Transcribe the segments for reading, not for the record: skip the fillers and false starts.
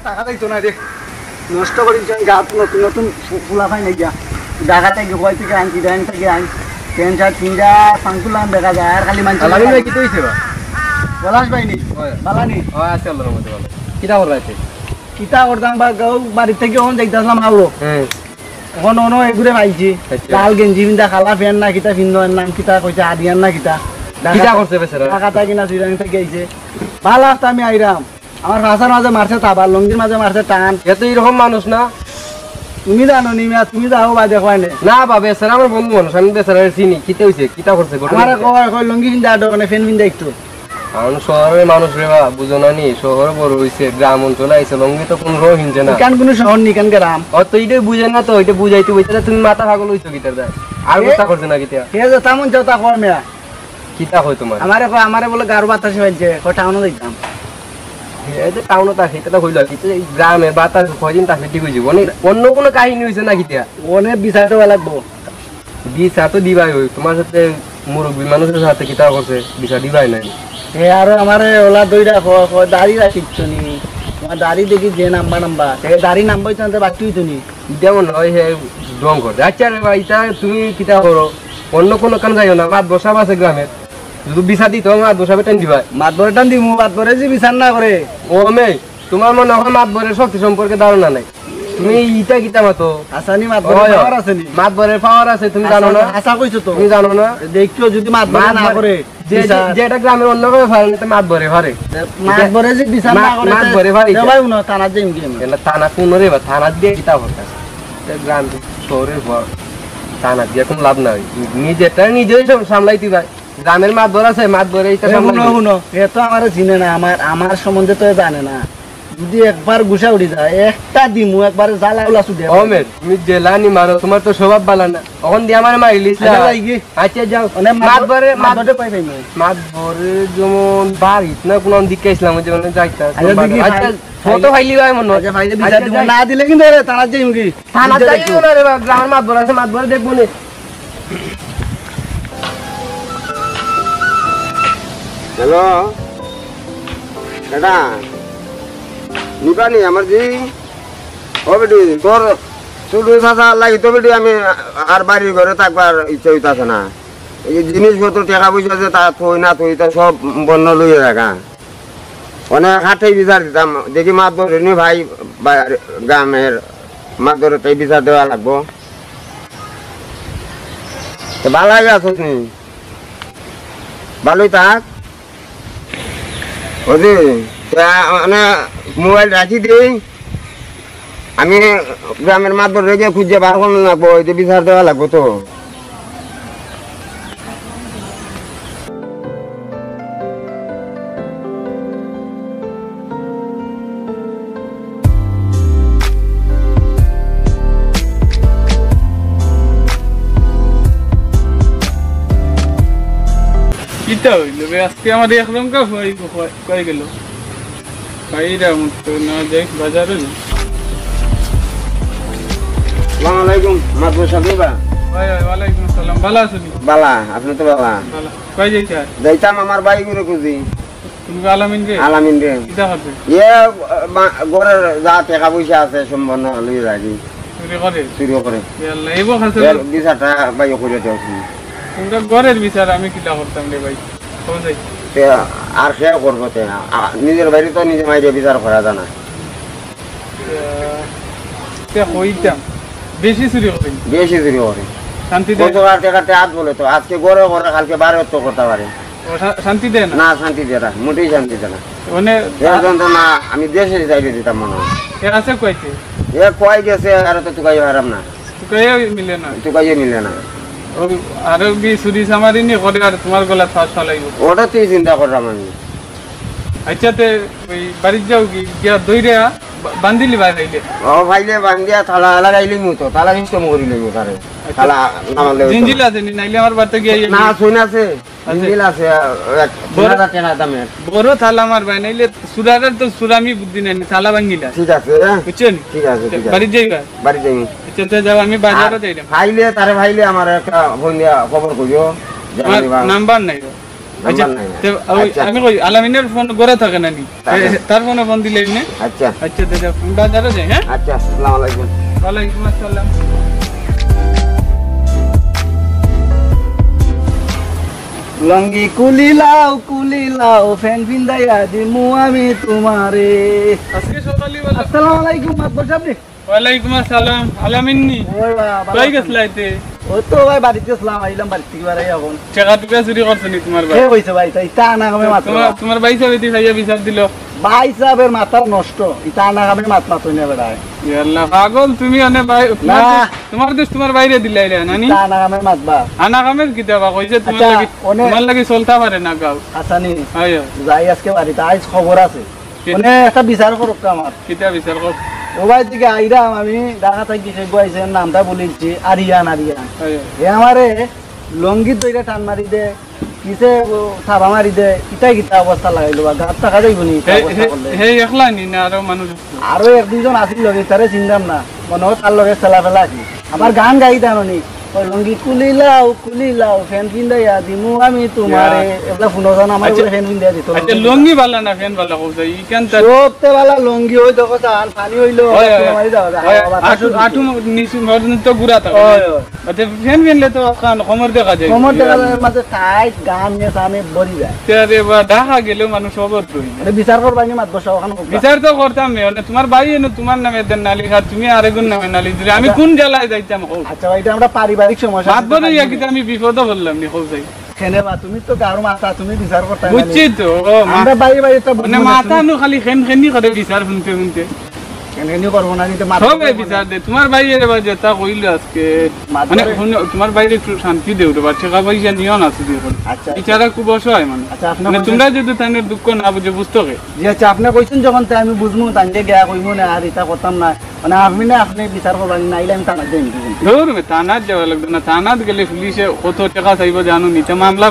টাকা দিতো না রে নষ্ট করি গাছ নতুন নতুন ফুলা পাই নাই গিয়া ঢাকা থেকে কয় থেকে আনছি ডাইন থেকে আন প্যান্ট শার্ট কিনজা ফাংকুলাম দেখা যায় আর খালি মানুষ লাগি ভাই কি হইছে বা পলাশ পাইনি বালানি আছে আল্লাহর মধ্যে ভালো কিটা করলাইছে কিতা করতাম বা গাও বাড়ি থেকে ওন যাইতাছিলাম আলো এখন অনো এগুরে পাইছি লাল গেঞ্জি পিন্ধা খালা ফ্যান না কিতা পিন্ধ নাম কিতা কইছে আদিয়ান না কিতা কিটা করছে বেচারা টাকা টাকা কিনা সুইরাং থেকে আইছে ভালো আসতে আমি আইরাম আমার ভাষার মাঝে মারছে তাবার লঙ্গির মাঝে মারছে টান এত এরকম মানুষ না তুমি জানো নিমিয়া তুমি যাও বা দেখো না বা বেচারা আমার বন্ধু মানুষ আমি বেচারা চিনি কিটা হইছে কিটা করছে আমার কয় লঙ্গি পিন্ধা দোকানে ফ্যান পিন্ধা একটু কারণ শহরের মানুষ রে বা বুঝো না নি শহরে বড় হইছে গ্রাম অঞ্চলে আইছে লঙ্গি তো কোন হিনছে না কান কোন শহর নি কান গ্রাম ও তো এইটাই বুঝে না তো ওইটা বুঝাইতে বইতে তুমি মাথা পাগল হইছো কিটার দা আর কথা করছে না কিটা কে যে তামন যাতা কর মেয়া কিটা হয় তোমার আমারে বলে গার বাতাস হইছে কয় টাউন যাইতাম এই যে টাউন তা সেটা কইলা কিটা এই গ্রামে বাতাস কয়দিন তা ঠিক হইছে অন্য কোনো কাহিনী হইছে না কিটা ওনে বিচারতে লাগবো বিচার তো দিবাই হই তোমার সাথে মুরব্বী মানুষের সাথে কিটা করছে বিচার দিবাই নাই এ আর আমারে ওলা দইরা দাড়ি রাখিছ নি তোমার দাড়ি দেখি যে নাম্বা দাড়ি নাম্বার চান্তে বাকি হইতো নি যেমন হয় হে ডং করে আচ্ছা রে ভাই তা তুমি কিটা করো অন্য কোনো কান যাইও না মাত বসাব আছে গ্রামের যদি বিচার দিত মাত বসাবে টান দিবা মাত বরে টান দিমু মাত বরে যে বিচার না করে ও মে তোমার মনে হয় মাত বরের শক্তি সম্পর্কে ধারণা নাই তুমি ইটা কিটা মাতো আসানি মাত বরে পাওয়ার আছে নি মাত বরের পাওয়ার আছে তুমি জানো না আশা কইছো তো তুমি জানো না দেখছো যদি মাত বরে না করে যেটা গ্রামের অন্য করে পারে না মাত বরে পারে মাত বরে যে বিচার না করে মাত বরে পারে দেবাই না থানা যাইম গেম এলা থানা কোন রে বা থানা দিয়ে কিটা হচ্ছে গ্রাম শহরের থানা দিয়ে কোনো লাভ নাই নিজেটা নিজেই সামলাইতে ভাই গ্রামের মাত বর আছে মাত বরে এটা সামলাই শুনো এ তো আমারে চিনে না আমার সম্বন্ধে তো জানে না যদি একবার গুছা উড়ি যায় একটা দিমু একবার জ্বালা উলা সুদে ওমে তুমি জেলানি মারো তোমার তো স্বভাব ভালো না ওখান দিয়ে আমার মাইলিস না আচ্ছা যাও মাত বরে পাই পাই মাত বরে যেমন বাড়িত না কোন দিকে ইসলাম যেমন যাইতা আচ্ছা ফটো ফাইলি ভাই মনে আচ্ছা ভাই বিচার দিব না দিলে কিন্তু থানা যাইম কি থানা যাইও না রে গ্রামের মাত বর আছে মাত বরে দেখবো না হ্যালো দাদা নিবানি আমার জি ও বেটি তোর চুল ভাষা লাগি তো বেটি আমি আর বাড়ির ঘরে থাকবার ইচ্ছা হইতাছে না এই জিনিসপত্র টাকা পয়সা যে তা থই না থই তা সব বন্য লইয়ে রাখা অনেক হাটে বিচার দিতাম দেখি মাত ধরে নি ভাই গ্রামের মাত ধরে তাই বিচার দেওয়া লাগবো ভালোই আছো তুমি ভালোই থাক ওদি মানে মোবাইল রাখি দিই আমি গ্রামের মাতবর রেখে খুঁজে বার করে লাগবো ওই বিচার দেওয়া লাগবো তো কিটা হইল রে আজকে আমার একদম কই গেল বাইরা মত না যাই বাজারে আসসালামু আলাইকুম মাতবর সাহেব ভাই ওয়ালাইকুম আসসালাম ভালো আছেন বালা আপনি তো বালা ভালো কই যাইতা যাইতাম আমার বাড়ি ঘুরে খুঁজি তুমি আলামিন রে কিটা হবে ঘরের যা টাকা পয়সা আছে সম্পন্ন লই রাখি চুরি করে আল্লাহ এই বখাছে বিচারটা বাই করে দিয়েছি তোমরা ঘরের বিচার আমি কিটা করতাম রে ভাই কোন যাই আর সে করবো নিজের বাড়ি তো নিজে মাইরে বিচার করা যায় না হইতাম বেশি চুরি করি বেশি চুরি করে শান্তি হাত বলে তো আজকে গড়ে করে কালকে বারে তো করতে পারে শান্তি দেয় না শান্তি দেয় না মোটেই শান্তি দেয় না না আমি দেশে চাইলে দিতাম মনে হয় আছে কইতে কয় গেছে আর তো তুকাই হারাম না মিলে না তুকাইয়ে মিলে না আরো কি চুরি চামারি নি করে আর তোমার গলা ফাঁস ফালাইব ওটা তুই চিন্তা করলাম আমি আচ্ছা তে ওই বাড়ির যাও কি গিয়া দইরা বান্ধিলি ভাই ভাইলে ভাইলে বান্ধিয়া থালা লাগাইলি তো তালা নিশ্চয় মরি লইব তারে থালা নামালে জিঞ্জিল আছে নি নাইলে আমার বাড়িতে গিয়া না শুন আছে জিঞ্জিল আছে বড় টাকা দামে বড় থালা আমার ভাই নাইলে সুরাটার তো সুরামি বুদ্ধি নাই থালা ভাঙিলা ঠিক আছে বুঝছেন ঠিক আছে বাড়ি যাইবা বাড়ি যাই আচ্ছা যাও আমি বাজারে যাইলাম ভাইলে তারে ভাইলে আমার একটা ফোন দিয়া খবর করিও নাম্বার নাই আচ্ছা নাই না। তে ওই আচ্ছা। আমি কই আলামিনের ফোন ঘরে থাকে নানি থাকে। তার ফোনে ফোন দিলে নে আচ্ছা আচ্ছা দাদা ফোনটা দাঁড়া যায় হ্যাঁ আচ্ছা আসসালামু আলাইকুম ওয়ালাইকুম আসসালাম লঙ্গি কুলি লাও ফ্যান ফিন্দাইয়া দিমু আমি তোমারে। আজকে সকালে বলা আসসালামু আলাইকুম মাতবর সাহেব রে। ওয়ালাইকুম আসসালাম আলামিন নি ওই বাবা, কই গেছলাইতে ও তো ভাই বাড়িতে আসলাম, আইলাম বাড়ি থেকে বাড়াই এখন। টাকা টুকা চুরি করছে নি তোমার ভাই কে কইছে ভাই তাই তা না কামে মাত্র তোমার ভাই সাহেব দি ভাইয়া বিচার দিল ভাই সাহেবের মাথার নষ্ট, ইটা না কামে মাত মাত হইনা বেড়ায়। আল্লাহ পাগল তুমি অনে ভাই না। তোমার দোষ তোমার বাইরে দিলাইলে নানি তা না কামে মাতবা আনা কামের কি দেবা কইছে তোমার আচ্ছা, লাগি অনে- তোমার লাগি চলতা পারে না গাও হাসানি আয় যাই আজকে বাড়িতে আজ খবর আছে, কি? মানে একটা বিচার করুক আমার। কিতা বিচার কর ও ভাই থেকে আইরাম আমি ঢাকা থেকে সে গুয়াইছেন, নামটা বলেছি আরিয়ান। আয় এ আমারে লঙ্গিত দইরা টান মারি দে, কিসে থাবা মারি দে, কিতা কিতা অবস্থা লাগাইলো বা গাছ টাকা যাইব নি ইটা অবস্থা করলে। হে একলা নি না আরো মানুষ আছে? আরো এক দুইজন আসিল লগে, তারে চিন্তাম না, মনে হয় তার লগে চেলা ফেলা আছি। আমার গান গাই জানি ওই লঙ্গি কুলি লাও ফ্যান পিন্দাইয়া দিমু আমি তোমারে, এগুলা শুনো জান আমার আচ্ছা। ফ্যান পিন্দাইয়া দিত। আচ্ছা লঙ্গি বালা না ফ্যান বালা কইছে ইকান তার সবতে বালা লঙ্গি হই দেখো চান পানি হইলো মারি দাও আটু আটু নিচু মরন তো গুড়া থাকে আচ্ছা ফ্যান ফ্যানলে তো কান কমর দেখা যায় কমর দেখা যায় মাঝে টাইট গান নিয়ে সামনে বড়ি যায়। আরে বা ঢাকা গেলেও মানুষ অবদ্ধ এটা বিচার করবানি মাত বসা ওখানে বিচার তো করতাম তোমার ভাই এনে তোমার নামে দেন নালি খাত তুমি আরেকজন নামে নালি দিলে আমি কোন জেলায় যাইতাম কও আচ্ছা ভাই এটা আমরা পারিবারিক সমস্যা। মাত বলে ইয়া কিতা আমি বিপদ বললাম নি কও যাই খেনে বা তুমি তো গারো মাথা, তুমি বিচার করতে বুঝছি তো আমরা বাড়ি বাড়ি তো মানে মাথা নু খালি খেন খেনি করে বিচার শুনতে শুনতে খেনে করবো না নিতে মাথা সবে বিচার দে তোমার ভাই এর বা যেটা কইলো আজকে মাত মানে ধরে- শুনো, তোমার বাইরে একটু শান্তি দেও রে বা টাকা পয়সা নিও না শুধু এখন আচ্ছা বিচারা খুব অসহায় মানে আচ্ছা আপনি মানে তোমরা যদি তাই দুঃখ না বুঝে বুঝতো কে জি আচ্ছা আপনি কইছেন যখন তাই আমি বুঝমু তাই গিয়া কইমু না আর এটা করতাম না, মানে আপনি না আপনি বিচার করবানি না আইলে আমি টানা দেই ধর থানাত যাওয়া লাগবে না থানাত গেলে পুলিশে কত টাকা চাইব জানো নি তা মামলা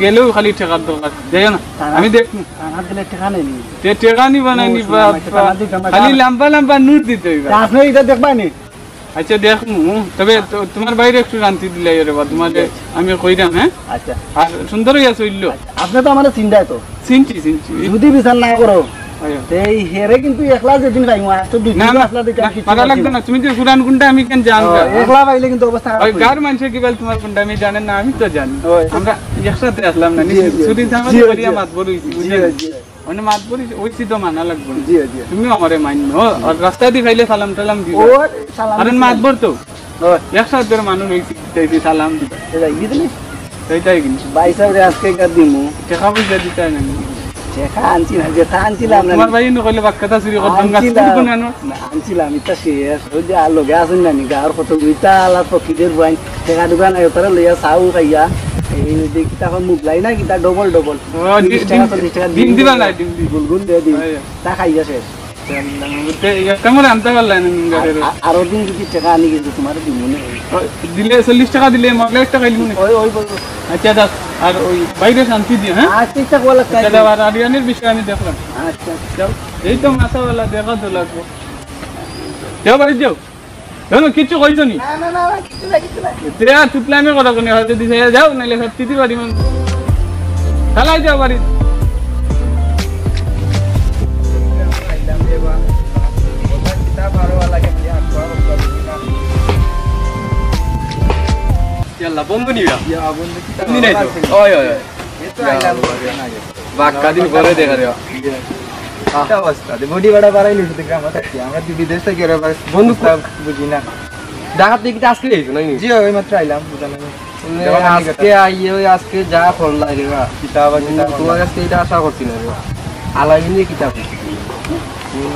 গেলেও খালি টাকার দরকার যাই না আমি দেখবো টানা দিলে টাকা নেই নি। তে টাকা নিবা না নি খালি লম্বা লম্বা নোট দিতে হইবা তা আপনি এটা দেখবানি। আচ্ছা দেখমু তবে তোমার বাইরে একটু শান্তি দিলে রে বা তোমার আমি কইরাম হ্যাঁ আচ্ছা আর সুন্দর হইয়া চললো আপনি তো আমার চিন্তায় তো চিনছি চিনছি যদি বিচার না করো আয়া। এই হেরে কিন্তু একলা যেদিন পাইমু তো দুই না দিন না আসলা দেখে আর কিছু মারা লাগবে না তুমি যে কুরআন কোনটা আমি কেন জানবো একলা পাইলে কিন্তু অবস্থা খারাপ ওই হয়ে গার মানুষের কি বল তোমার কোনটা আমি জানেন না আমি তো জানি ওই। আমরা একসাথে আসলাম না জি, জি, ছুটি জি, থামাতে জি, করিয়া জি। মাত বড়ইছি জি, বুঝলে জি। মানে মাত বড়ি ওইছি তো মানা লাগবে না। জি জি তুমি আমারে মান্য আর রাস্তা দিয়ে খাইলে সালাম টালাম দিবা ও সালাম আরে মাত বড় তো ওই একসাথে মানুষ হইছি তাইতে সালাম দিবা এটা গিদনি সেইটাই কিন্তু বাইসা রে আজকে কার দিমু টাকা পয়সা দিতে হয় না দেখা আনছি না যেটা আনছিলাম না তোমার ভাই নকলে বাক্কাটা চুরি করতাম গাছ আনছিলাম কোন আনো না, আনছিলাম এটা শেষ ওই যে আর লগে আসুন না নি গাঁর কত গুইতা আলা পক্ষীদের বাইন টেকা দোকান আয় তারা লইয়া চাও খাইয়া এই যে কিতা এখন মুখ লাই না কিতা ডবল ডবল ডিম দিবা না ডিম দি গুলগুল দিয়ে দিই আয়া। তা খাইয়া শেষ কেমন আনতে পারলাই না গাড়ির আরো দিন যদি টাকা আনি কিন্তু তোমার দিব না দিলে 40 টাকা দিলে মগলে একটা খাইলি মনে ওই ওই বলবো আচ্ছা দাস আর ওই বাইরে শান্তি দিয়ে হ্যাঁ আজ ঠিকঠাক বলা আচ্ছা দাও আর আরিয়ানের বিষয় আমি দেখলাম আচ্ছা যাও এই তো মাথাওয়ালা দেখা তো লাগবো যাও বাড়ি যাও জানো কিছু কইছো নি না না না কিছু না কিছু না দেয়া চুপলামে কথা কোনে হয়তো দিছে যাও নাইলে সব তিতি বাড়ি মান চালাই যাও বাড়ি ইয়াল্লা বন্ধু নিবা তুমি নাই তো ওই ওই ওই বাক্কা দিন পরে দেখা দেওয়া বডি বড় বাড়াই লিখতে গ্রামে থাকি আমরা বিদেশ থেকে এর বন্ধু বুঝি না ঢাকা থেকে কি আজকে এসো নাকি জি ওই মাত্র আইলাম বুঝানো আজকে আইয়ে ওই আজকে যা করলা রে বা কিতাব তোমার কাছে এটা আশা করছি না রে আলাইন দিয়ে কিতাব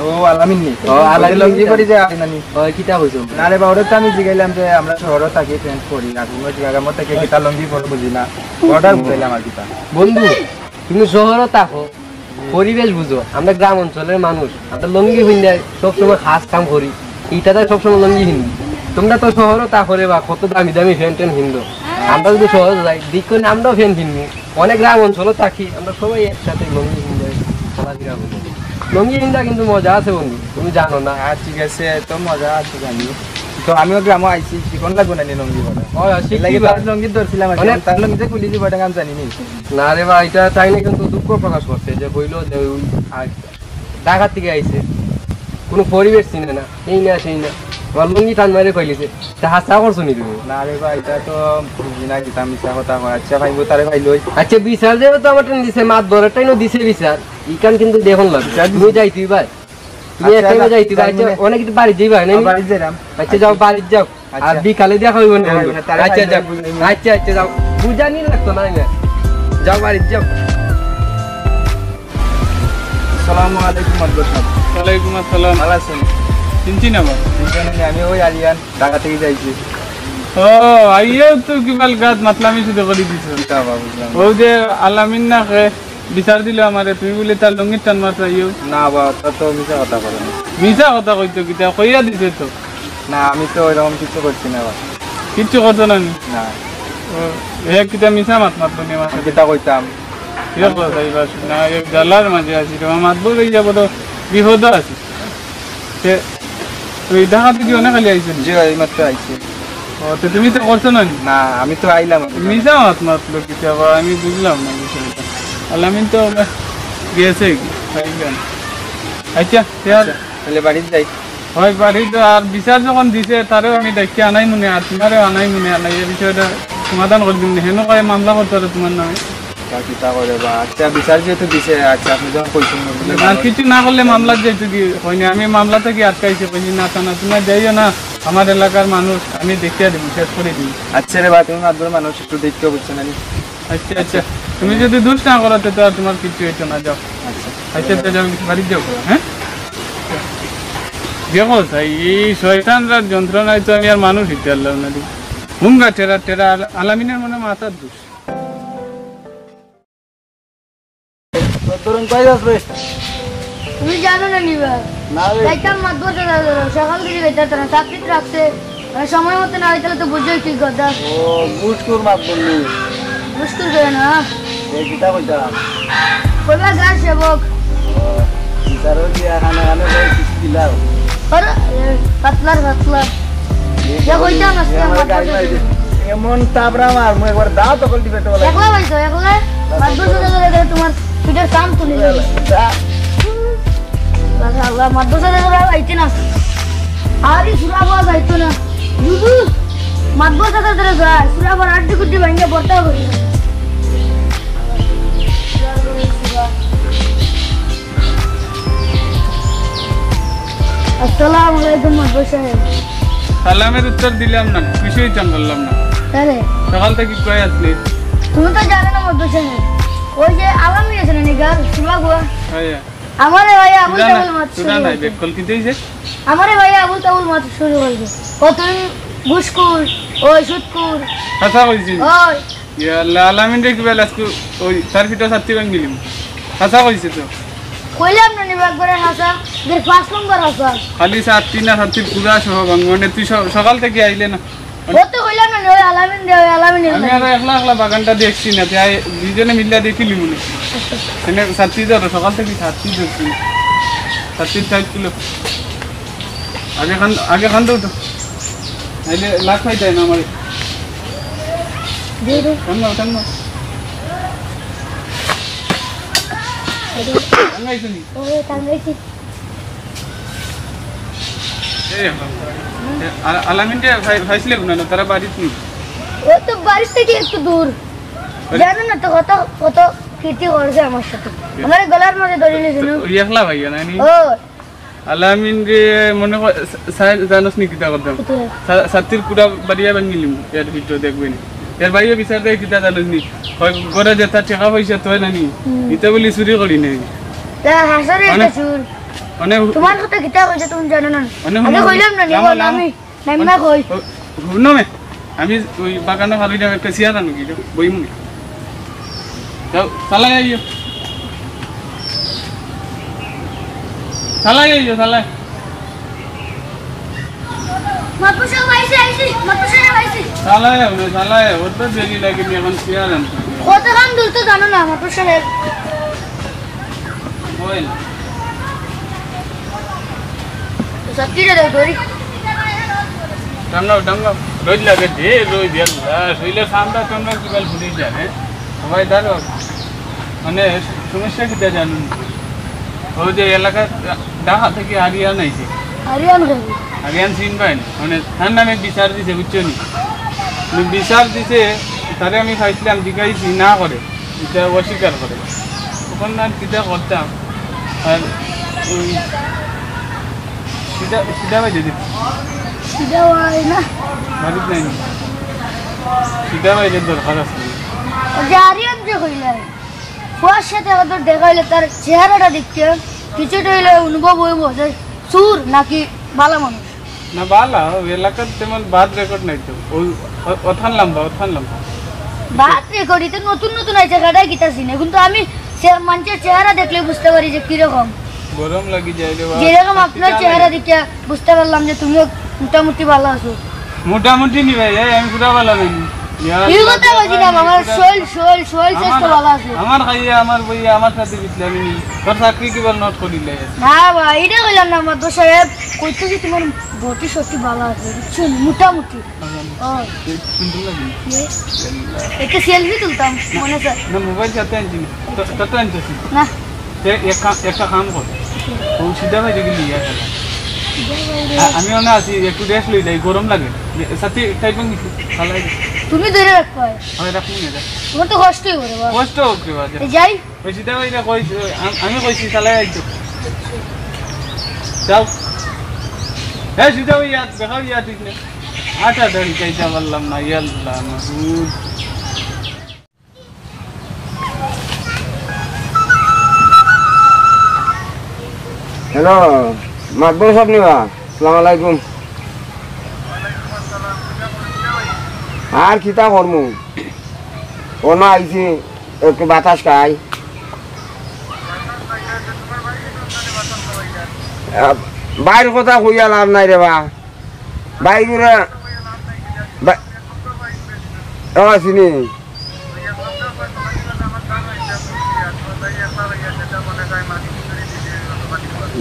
ও আলামিন নি ও, আলামিন লঙ্গি নি। পড়ি যে আলামিন ওই কিতাব হইছো না রে বাউরে তো আমি জিগাইলাম যে আমরা শহরে থাকি ফ্রেন্ড করি না তুমি জায়গা মতে কে কিতা লঙ্গি পড় বুঝি না অর্ডার বুঝাইলাম আর কিতা বন্ধু তুমি শহরে থাকো পরিবেশ বুঝো আমরা গ্রাম অঞ্চলের মানুষ আমরা লঙ্গি হিন্দে সবসময় খাস কাম করি এইটাতে সবসময় লঙ্গি হিন্দি তোমরা তো শহরে থাকো রে বা কত দামি দামি ফ্যান ট্যান হিন্দো আমরা যদি শহরে যাই দিক করে আমরাও ফ্যান কিনবো অনেক গ্রাম অঞ্চলে থাকি আমরা সবাই একসাথে লঙ্গি হিন্দে খেলাধুলা করি লঙ্গি হিন্দা কিন্তু মজা আছে বন্ধু তুমি জানো না আর ঠিক আছে তো মজা আছে জানি তো আমিও গ্রামে আইছি শিখন লাগবো না লঙ্গি বলে লাগে তার লঙ্গি ধরছিলাম তার লঙ্গিতে খুলি দিব এটা কাম জানি নি না রে ভাই এটা তাই না কিন্তু দুঃখ প্রকাশ করছে যে বইলো যে ওই ঢাকার থেকে আইছে কোনো পরিবেশ চিনে না এই না সেই না আমার লুঙ্গি টান মারে কইলিছে তা হাসা করছো নি তুমি না রে ভাই এটা তো বুঝি না দিতাম মিছা কথা কয় আচ্ছা ভাই তারে ভাই লই আচ্ছা বিচার দেবে তো আমার টাইম দিছে মাত ধরাটাই নো দিছে বিচার ইকান কিন্তু দেখুন লাগে তুমি যাই তুই ভাই তুমি আচ্ছা, একটা যাই তুই ভাই তার মানে- অনেক কিছু বাড়ি যাই ভাই না বাড়ি যাইরাম আচ্ছা যাও বাড়ি যাও আর আচ্ছা। বিকালে দেখা হইব না হ্যাঁ, বন্ধু। হ্যাঁ, তারে আচ্ছা ভাই যাও বুঝাইবো। আচ্ছা আচ্ছা যাও বুঝানি লাগতো না না যাও বাড়ি যাও আসসালামু আলাইকুম মাদবর সাহেব ওয়ালাইকুম আসসালাম। ভালো আছেন চিনছি না বা? এখানে আমি ওই আরিয়ান ঢাকা থেকে যাইছি ও আইয়েও তো কিবাল গাছ মাতলামি শুধু করে দিছো। তা বাবা বুঝলাম ও যে আলামিন না খে বিচার দিল আমারে, তুমি বলে তার লঙ্গির টান মারছ আইয়েও। না বাবা তা তো মিছা কথা বলেন মিছা কথা কইতো কিতা কইয়া দিছে তো, না আমি তো ওইরকম কিছু করছি না বাবা কিচ্ছু করতো না নি। না ও, হে কিতা মিছা মাত মাতলো নি আমার আমি সাথে। যেটা কইতাম কিরকম কথা এইবার না, এক জালার মাঝে আছি রে মাতব হয়ে যাব তো বিপদ আছে। তে ওই ঢাকা থেকে অনেক খালি আইছেন। জি এই মাত্র আইছি ও তো তুমি তো করছো না নি? না আমি তো আইলাম মিছা মাত মাতলো কিতা বা আমি বুঝলাম না বিষয়টা। আলামিন তো গিয়েছে কি আইলেন। আচ্ছা ইয়ার তাহলে বাড়িতে যাই হয় বাড়ি তো আর বিচার যখন দিছে তারেও আমি দেখি আনাই মনে আর তোমারও আনাই মনে আনাই এই বিষয়টা সমাধান করে দিন। হেন কয়ে মামলা করতে পারে তোমার নামে। বাকি তা করে বা আচ্ছা বিচার যেহেতু দিছে আচ্ছা আপনি যখন কইছেন আর কিছু না করলে মামলা যেহেতু কি হয়নি, আমি মামলা থেকে আটকাইছি কইছি না তা না তোমার যাইও না, আমার এলাকার মানুষ আমি দেখিয়ে দিব শেষ করে দিই। আচ্ছা রে ভাই তুমি মাদবর মানুষ একটু দেখতে বুঝছেন না আচ্ছা আচ্ছা তুমি যদি দুষ না করো তো আর তোমার কিছু হইতো না, যাও। আচ্ছা আচ্ছা তো যাও বাড়ি যাও, হ্যাঁ দেখো তাই এই শয়তানরা যন্ত্রণায় তো আমি আর মানুষ হইতে পারলাম না। হুমগা টেরা টেরা আলামিনের মনে মাথার দোষ। ধরুন কয় আসবে তুমি জানো না নিবা না রে যাইতাম মাতবর সকাল থেকে যাইতাম না চাকরিতে রাখছে সময় মতো না হইতালে তো বুঝোই কি কথা ও বুট কর মাত বললি মুশকিল করে না এই কিতা কইতাম কইবা যা সেবক বিচারও দিয়া খানা খানা করে কিছু দিলাও আর পাতলার যা কইতাম আজকে আমার গাড়ি মারি দে। এমন তাবরা মার মু একবার দাও তকল দিবে তো একলা পাইছো একলা মাতবর তোমার পিঠের কাম তুলে যাবে আল্লাহ মাতবর সাথে আইতে না আরে সুরাবা যাইতো না দুদু মাতবর সাথে যায় সুরাবার আড্ডি কুড্ডি ভাঙিয়ে বর্তা করি আসসালামু আলাইকুম মাতবর সাহেব সালামের উত্তর দিলাম না, কিছুই চান করলাম না। তাহলে সকাল থেকে কয়ে আসলি? তুমি তো জানো না মাতবর সাহেব ওই যে আলামি আছে না নিগার সুরাবা হ্যাঁ আমারে ভাই আবুল তাবুল মাত সুরা নাই বেকল কি দিয়েছে? আমারে ভাই আবুল তাবুল মাত শুরু হইছে কত ঘুষকুর ওই সুদকুর কথা কইছি ওই ইয়া আল্লাহ আলামিন রে কিবা লাস্কু ওই তার ভিতর সাথী বাং গেলিম। কথা কইছে তো কইলাম না নিবা একবারে হাসা দের 5 নম্বর হাসা খালি সাথী না সাথী পুরা সহ বাং মানে তুই সকাল থেকে আইলে না। ও তো কইলাম না ওই আলামিন দে ওই আলামিন আমি আর একলা একলা বাগানটা দেখছি না, তাই দুজনে মিল্লা দেখিলি মনে এনে সাথী ধরো সকাল থেকে সাথী ধরছি সাথী 5 কিলো আগে খান দাও তো নাইলে লাখ খাই যায় না আমার দে দে টান্না টাঙ্গাইছো নি ওই টাঙ্গাইছি আলামিন রে ভাইছিলে না তারা বাড়িতে নি ও তো বাড়ি থেকে একটু দূর জানো না তো কত কত কীর্তি করছে আমার সাথে আমার গলার মধ্যে ধরে নিয়েছিল একলা ভাইয়া নানি ও আলামিন রে মনে জানোস নি কিতা করতাম সাতির পুরা বাড়িয়া ভাঙিলিম এর ভিতর দেখবেন এর বাইরে বিচার দেয় কিতা জানোস নি ঘরে যেটা টাকা পয়সা তো নানি ইটা বলি চুরি করি নাই তা হাসারে একটা চুর মানে তোমার কথা কিতা কইছে তুমি জানো না মানে আমি কইলাম না নিব না আমি নাইমা কই শুনো মে আমি ওই বাগানে খালি যাও একটা চেয়ার আনো কি বই মুনি যাও চালাই আইও চালাই মাপুসা ভাইছে আইছি মাপুসা ভাইছে চালাই ওর তো দেরি লাগে এখন চেয়ার আনতে কত গান দূর তো জানো না মাপুসা হয় না সত্যি রে ধরি টাঙ্গাও রোদ লাগে দে রোদ শরীরে ঠান্ডা টান্ডা কিভাবে ফুটে জানে সবাই ধরো মানে সমস্যা কিটা জানুন ও যে এলাকা ঢাকা থেকে হারিয়ানা আইছে হারিয়ান খাবি হারিয়ান চিন পাই মানে তার নামে বিচার দিছে বুঝছো নি বিচার দিছে তারে আমি খাইছিলাম জিজ্ঞাসি না করে এটা অস্বীকার করে তখন আর কিটা করতাম আর ওই সিধা বাজে দিত সিধা হয় না বাড়িত নাই সিধা বাজে দরকার আছে যে হারিয়ান যে কইলে ফুয়ার সাথে আমাদের দেখা হইলে তার চেহারাটা দেখতে কিছুটা হইলে অনুভব হইব যে সুর নাকি ভালো মানুষ না বালা এলাকার তেমন বাদ রেকর্ড নাই তো ওই অথান লম্বা বাদ রেকর্ডিতে নতুন নতুন আছে গাড়াই গীতাছি না কিন্তু আমি মানুষের চেহারা দেখলে বুঝতে পারি যে কিরকম গরম লাগি যায় রে বাবা যেরকম আপনার চেহারা দেখে বুঝতে পারলাম যে তুমিও মোটামুটি ভালো আছো মোটামুটি নি ভাই আমি পুরা ভালো নাই এই কথা বলছি না আমার শোল চেষ্টা ভালো আছে আমার খাইয়া আমার বই আমার সাথে বিতলাম নি তোর চাকরি কি বল নোট করিলে না ভাই এটা কইলাম না মাদ্র সাহেব কইতেছি তোমার বটি সত্যি ভালো আছে বুঝছো মোটামুটি সুন্দর লাগে একটা সেলফি তুলতাম মনে আছে না মোবাইল সাথে আনছি তত আনছিস না একটা কাম কর ও সিধা ভাই দেখি লিয়া খেলা আমি মনে আছি একটু রেস্ট লই যাই গরম লাগে সাথে টাইপিং কিছু ভালো লাগে তুমি ধরে রাখো আমি রাখুন না তোমার তো কষ্টই করে বাবা কষ্ট হোক রে বাবা যাই ওই সিধা ভাই না কই আমি কইছি চালাই আইতো যাও হ্যাঁ সিধা ভাই ইয়াদ দেখাও ইয়াদ ঠিক না আটা ধরি চাইতে পারলাম না ইয়াল্লাহ মাহুদ হ্যালো মাকবুল সাহেব নিবা আসসালামু আলাইকুম আর কিতা করমু ওনা আইছি একটু বাতাস খাই বাইরের কথা কইয়া লাভ নাই রে বা বাইরে চিনি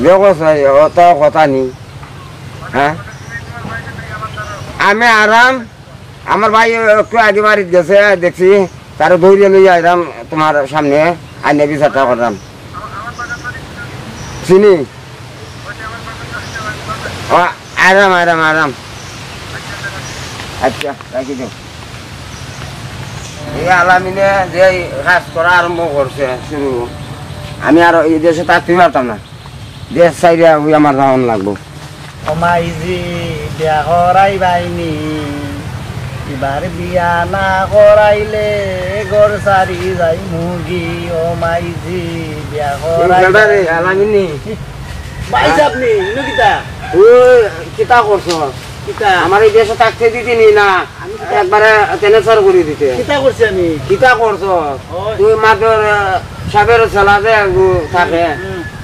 ব্যবসায় অত কথা নি হ্যাঁ আমি আরাম আমার ভাই একটু আগে বাড়িতে গেছে দেখছি তার ধৈর্য লইয়া আরাম তোমার সামনে আইনে বিচারটা করলাম চিনি আরাম আরাম আরাম আচ্ছা রাখি দাও এই আলামিনে যে কাজ করা আরম্ভ করছে শুরু আমি আর এই দেশে থাকতে পারতাম না দেশ চাইরা ওই আমার রাউন লাগবো অমাইজি বিয়া করাই বাইনি এবার বিয়া না করাইলে গড় সারি যাই মুগি অমাইজি বিয়া করাই আলামিনি পাইছে আপনি ইনো কিতা ওই কিতা করছো কিতা আমার এই দেশে থাকতে দিতিনি না একবারে ট্রান্সফার করে দিতে কিতা করছি আমি কিতা করছো তুই মাত্র সাবের ছেলা যে থাকে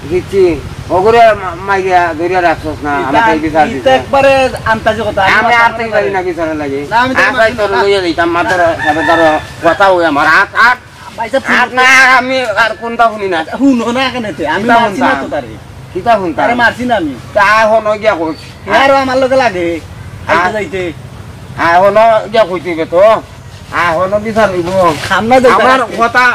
দিচ্ছি ওগুলো মাইয়া ধরিয়া রাখছস না আমাকে বিচার দিতে একবারে আন্তাজে কথা আমি আর থেকে পারি না বিচারে লাগে না, আমি তো আসাই তোর লইয়া দিতাম মাত্র সাবের ধরো কথা হই আমার আট পাইছে না আমি আর কোনটা শুনি না শুনো না কেন আমি কিতা মারছি না শুনতাম? তো তারে কিতা শুনতা তারে মারছি না আমি তা হন গিয়া কইছ আরো আমার লগে লাগে আইতে যাইতে হন গিয়া কইতে তো হন বিচার হইব খামনা আমার কথা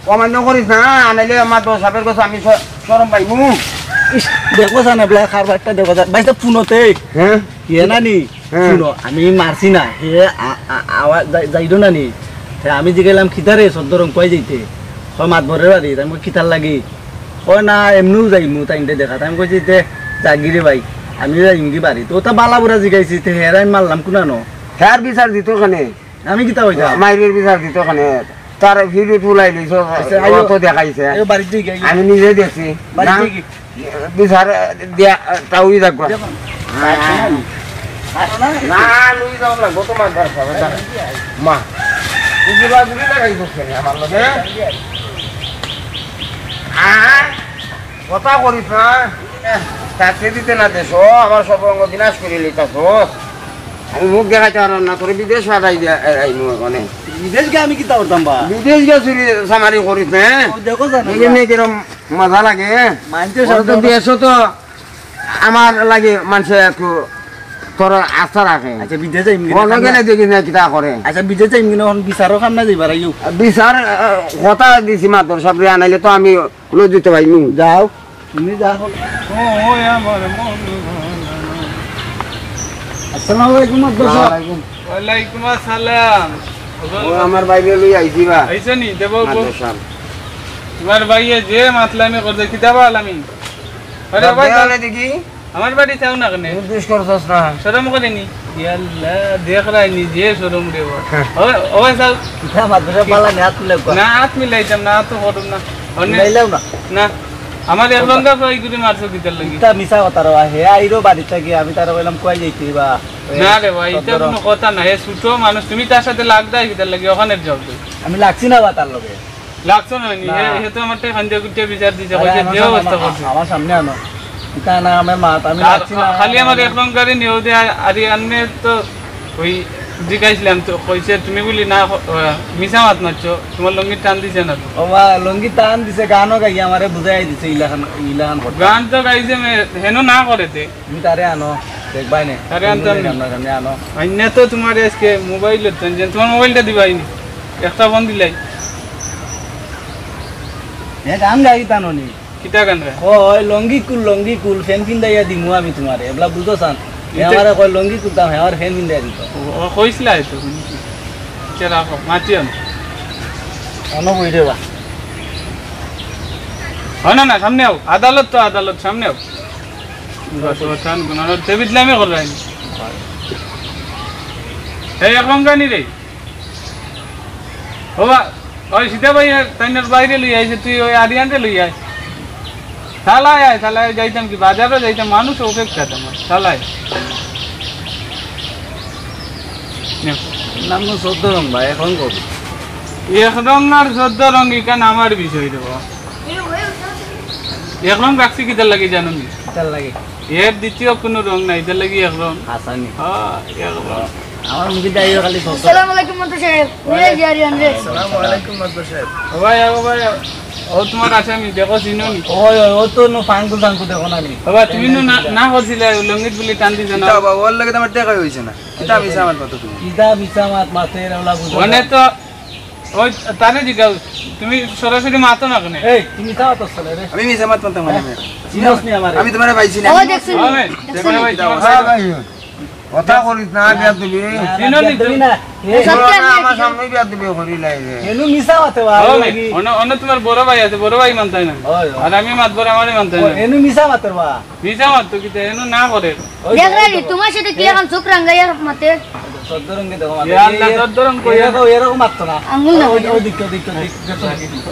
অমান্য করিস না আনাইলে আমার দশ সাবের কথা আমি শরম পাইবো দেখো জানে বলে খাবারটা দেখো বাইতে ফোনতে হ্যাঁ ইয়ে না নি হ্যাঁ। শুনো আমি মারছি না হে আওয়াজ যাইতো না নি আমি যে গেলাম খিতারে সদ্দরং কয় যাইতে হয় মাত ভরের বাড়ি আমি খিতার লাগি কয় না এমনিও যাইমু তাইনতে দেখা আমি কইছি তে জাগিরে ভাই আমি যাইমগি বাড়ি তো ওটা বালা বুড়া জিগাইছি তে হেরা আমি মারলাম কোনানো হ্যার বিচার দিত খানে আমি কিতা হইতা মাইরের বিচার দিত খানে তার ভিডিও তুলাই লইছ তো দেখাইছে বাড়িতে গিয়ে আমি নিজে দেখছি বাড়িতে কি বিচার দিয়া তাউই থাকবো দেখো না লুই যাও লাগবো তোমার মা বুঝিবা বুঝি লাগাই বসে আমার লগে কথা করিস না থাকতে দিতে না দেশ আমার সব অঙ্গ বিনাশ করে লিতাছ আমি মুখ দেখাইতে পারো না তোর বিদেশ পাঠাই মানে বিদেশ গে আমি কিতা করতাম বা বিদেশ গিয়ে চুরি সামারি করিস না দেখো জানো কিরম মজা লাগে মানতে দেশ তো আমার লাগে মানুষে একটু তোর আস্থা রাখে আচ্ছা বিদেশ যাইম মনে গেলে দেখি না কিতা করে আচ্ছা বিদেশ যাইম কিনা এখন বিচারও খাম না যাইবার আইও বিচার কথা দিছি মাত্র সব আনাইলে তো আমি লই দিতে পাইনি যাও তুমি যাও ওই আমার মন আসসালামু আলাইকুম আব্দুল সাহেব ওয়ালাইকুম আসসালাম ও আমার বাইরে লই আইছি বা আইছো নি দেব মাদ্রাসা তোমার ভাইয়ে যে মাতলামি করছে কিতাব আলামিন আরে ভাই তাহলে দেখি আমার বাড়ি চাও না কেন নির্দেশ করছস না শরম করে নি ইয়াল্লাহ দেখ রাই নিজে শরম রে ওই সাল কিতা মাদ্রাসা পালা না তুলে না হাত মিলাইতাম না তো করুম না লাইলাও না না আমার এক লঙ্কা কই গুলি মারছো কিতার লাগি কিতা মিছা কথা রওয়া হে আইরো বাড়ি থেকে আমি তার কইলাম কই যাইতি বা না রে ভাই এটা কোনো কথা না হে ছোট মানুষ তুমি তার সাথে লাগদাই কিতার লাগি ওখানে যাও তুই আমি লাগছি না বা তার লগে লাগছো না নি হে তো আমার টাকা খান্দিয়া গুটিয়া বিচার দিছে কইছে যে অবস্থা করছে আমার সামনে আনো কিতা না আমি মাত আমি লাগছি না খালি আমার এক লঙ্কারে নিও দে আরে আননে তো ওই জিগাইছিলাম তো কইছে তুমি বলি না মিছা মাত মারছো তোমার লঙ্গি টান দিছে না তো ও বা লঙ্গি টান দিছে গানও গাই আমারে বুঝাই দিছে ইলাখান কথা গান তো গাইছে হেনো না করে তে তুমি তারে আনো দেখবাই না তারে আনতাম না। আপনার সামনে আনো আইনা তো তোমার আজকে মোবাইল টেনশন তোমার মোবাইলটা দিবাই নি একটা ফোন দিলাই হে গান গাই টানো নি কিতা গান গায় কই লঙ্গি কুল ফ্যান কিনদাইয়া দিমু আমি তোমারে এবলা বুঝো সান আমারে কই লঙ্গি কুলতাম হে আর ফ্যান কিনদাইয়া দিত ও কইছিলা তো চলা রাখো মাতিও অন বই দেবা হয় না না সামনে আও আদালত তো আদালত সামনে আও বাস ওঠান গুনার তেবিদলামে করলাই এই এখন গানি রে ওবা ওই সীতা ভাই তাইনার বাইরে লই আইছে তুই ওই আরিয়ানতে লই আয় থালায় যাইতাম কি বাজারে যাইতাম মানুষ অপেক্ষা তোমার থালায় নাম তো 14 রং ভাই এখন কবি এক রং আর 14 রং ইকান আমার বিষয় দেব এক রং রাখছি কিতার লাগি জানো নি তার লাগে এর দ্বিতীয় কোনো রং নাই এটার লাগি এক রং হাসানি হ্যাঁ এক রং আমার মুখে দাইও খালি 14 আসসালামু আলাইকুম মন্ত্রী সাহেব ওই যে আরিয়ান রে আসসালামু আলাইকুম মাদ্রাসা সাহেব ও ভাই ও তোমার আসামি দেখো চিনো নি ওই ও তো নো ফাঙ্কু দেখো না নি ও ভাই তুমি না করছিলে লঙ্গিত বলি টান দিছ না বাবা ওর লাগে আমার টাকা হইছে না এটা আমি সামান কত তুমি কিদা মিছা মাত মাতে ওলা বুঝো মানে তো ওই তানে জিগাও তুমি সরাসরি মাতো না কেন এই তুমি যাও তো চলে রে আমি মিছা মাত মানতাম না চিনোস নি আমারে আমি তোমারে পাইছি না ও দেখছেন ও ভাই দেখো ভাই হ্যাঁ ভাই কথা করিস না বিয়া দিবি চিনো নি তুমি না আমার সামনে বিয়া দিবি করি লাগে এনু মিছা মাতে বা ও ভাই অন্য তোমার বড় ভাই আছে বড় ভাই মানতাই না ওই আর আমি মাত বড় আমারই মানতাই না এনু মিছা মাতে বা মিছা মাত তো কিতে এনো না করে দেখলেন তোমার সাথে কি এখন চোখ রাঙ্গাইয়ার মাতে 14 রঙে দেখো মাতে ইয়া আল্লাহ 14 রং কই এরকম মারতো না আঙ্গুল না ওই দিকটা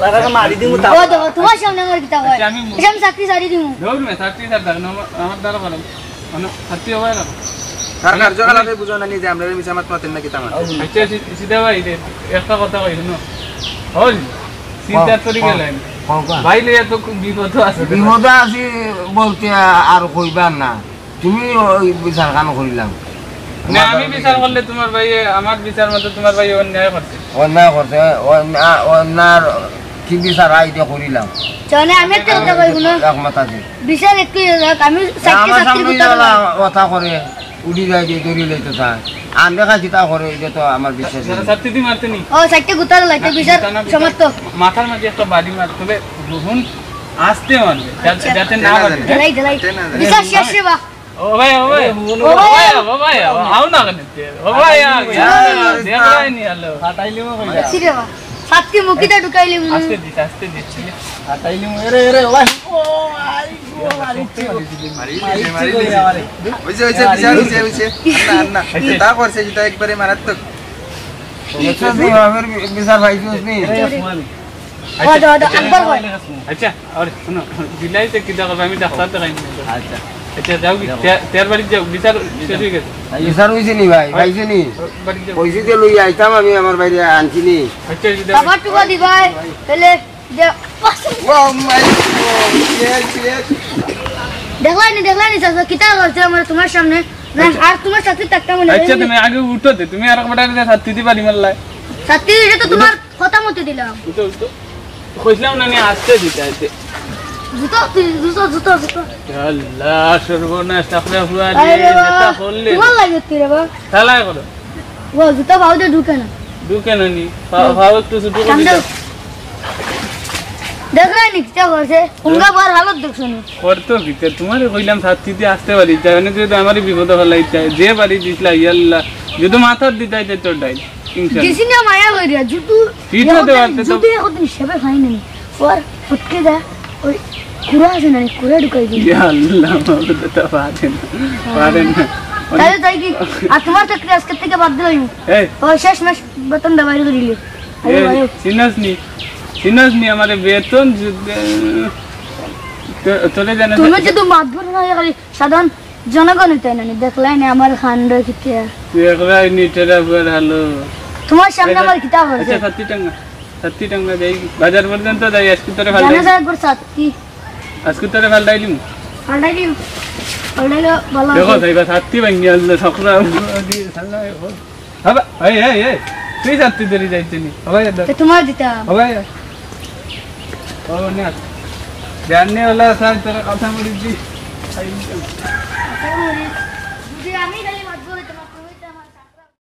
লাগা মারি দিমু তা ও দেখো তোমার সামনে আমার কিতা হয় আমি এটা আমি চাকরি সারি দিমু দৌড় মে থাকতি থাক আমার দ্বারা ভালো মানে থাকতি হবে না কার কার্যকাল আপনি বুঝো না নিজে আমরা মিছা মাত মাতেন না কি তামান আচ্ছা সিধা ভাই একটা কথা কই শুনো হল চিন্তা করি গেলেন ভাই লিয়া তো খুব বিপদ আছে বিপদ আছি বলতে আর কইবার না তুমি ওই বিচার কান করিলাম না আমি বিচার করলে তোমার ভাই আমার বিচার মতো তোমার ভাই অন্যায় করছে অন্যায় করছে অন্যার কি বিচার আইডিয়া করিলাম জানে আমি একটা কথা কই শুনো একমত আছে বিশাল একটু আমি চাকরি আমার চাকরি সামনে করতে কথা করে উড়ি যায় যে দড়ি লইতে চায় আর দেখা চিতা করে এটা তো আমার বিশ্বাস নেই। সত্যি দি মারতে নি ও চারটে গুতা লাইতে বিশাল সমর্থ মাথার মাঝে একটা বাড়ি মার তবে রুহুন আসতে মারবে যাতে না পারে ঢেলাই ঢেলাই বিশাল শেষ রে বা ও ভাই আও না কেন ও ভাই দেখাই নি আলো হাটাইলিমু কই দেখছি রে বা সাতটি মুখিটা ঢুকাইলি আস্তে দিস হাটাইলিমু এরে ওই ও আই গো মারিছি মারিছি আমারে হইছে বিচার হইছে না তা করছে যেটা একবারে মারাত্মক বিশ্বাস নেই আমার বিচার পাইছিস নি ও দাদা একবার কই আচ্ছা আরে শুনো দিলাইতে কি দেখো আমি ডাক্তার দেখাই আচ্ছা আচ্ছা যাও কি তের বাড়ি যাও বিচার শেষ হয়ে গেছে বিচার হইছে নি ভাই পাইছে নি বাড়ি যাও পয়সা দিয়ে লই আইতাম আমি আমার বাইরে আনছি নি আচ্ছা আবার টুকা দিবাই তাহলে ও মাই গড দেখলানি চাচা কিতা করছে আমার তোমার সামনে না আর তোমার সাথে টাকা মনে আচ্ছা তুমি আগে উঠো দে তুমি আর একটা দিলে সাথী দিবা দিমাল্লাই সাথে এটা তো তোমার কথা মতো দিলাম উঠো কইছিলাম না আমি আসতে দিতে আইতে জুতো তুই জুতো জুতো জুতো আল্লাহ সর্বনাশ তাহলে হুয়া আরে রে বাবা, যেটা করলে তোমার লাগে তুই রে বাবা তালাই করো ও জুতো পাউডার ঢুকে না ঢুকে না নি ভাব একটু ছোট করে সামনে দাও। দেখো নি কি করছে উনকা বার হালত দেখছো নি করতো কি তোমার কইলাম ছাত্রীতে আসতে পারি তাই অনেক যদি আমারই বিপদ হলাই চাই যে বাড়ি দিছিলা ইয়াল্লাহ যদি মাথার দিতাই তাই তোর ডাই ইনশাআল্লাহ কিসি না মায়া কইরা জুতো পিঠা দেওয়াতে তো- জুতো এখন হিসেবে খাই না ওর ফুটকে দা ওই কুড়া আছে না কুড়া ঢুকাই দিই ইয়াল্লাহ মাবুদ তা পারেন না তাহলে তাই কি আর তোমার চাকরি আজকে থেকে বাদ দিলাম এই ও শেষ মাস বেতন দেওয়া বাইরে দিলি চিনাস নি আমার বেতন তোরে জানা তুমি যদি মাতবর না খালি সাধারণ জনগণ তাই না দেখলাই না আমার খান্ড কিতে তুই একবার নিটেরা পর হলো তোমার সামনে আমার কিতাব আছে আচ্ছা 70 টাকা দেই বাজার পর্যন্ত যাই আজকে তোরে ভাল জানা যায় একবার সাথী আজকে তোরে ভাল দাইলিম অলরেডি অলরেডি ভালো দেখো ভাইবা 70 ভাঙি আল্লাহ সকরা দিয়ে সাল্লা হাবা এই তুই 70 ধরে যাইতেনি হাবাই তো তোমার দিতাম হাবাই ও না জাননে ওলা স্যার তোর কথা বলি দি যদি আমি খালি মাতবর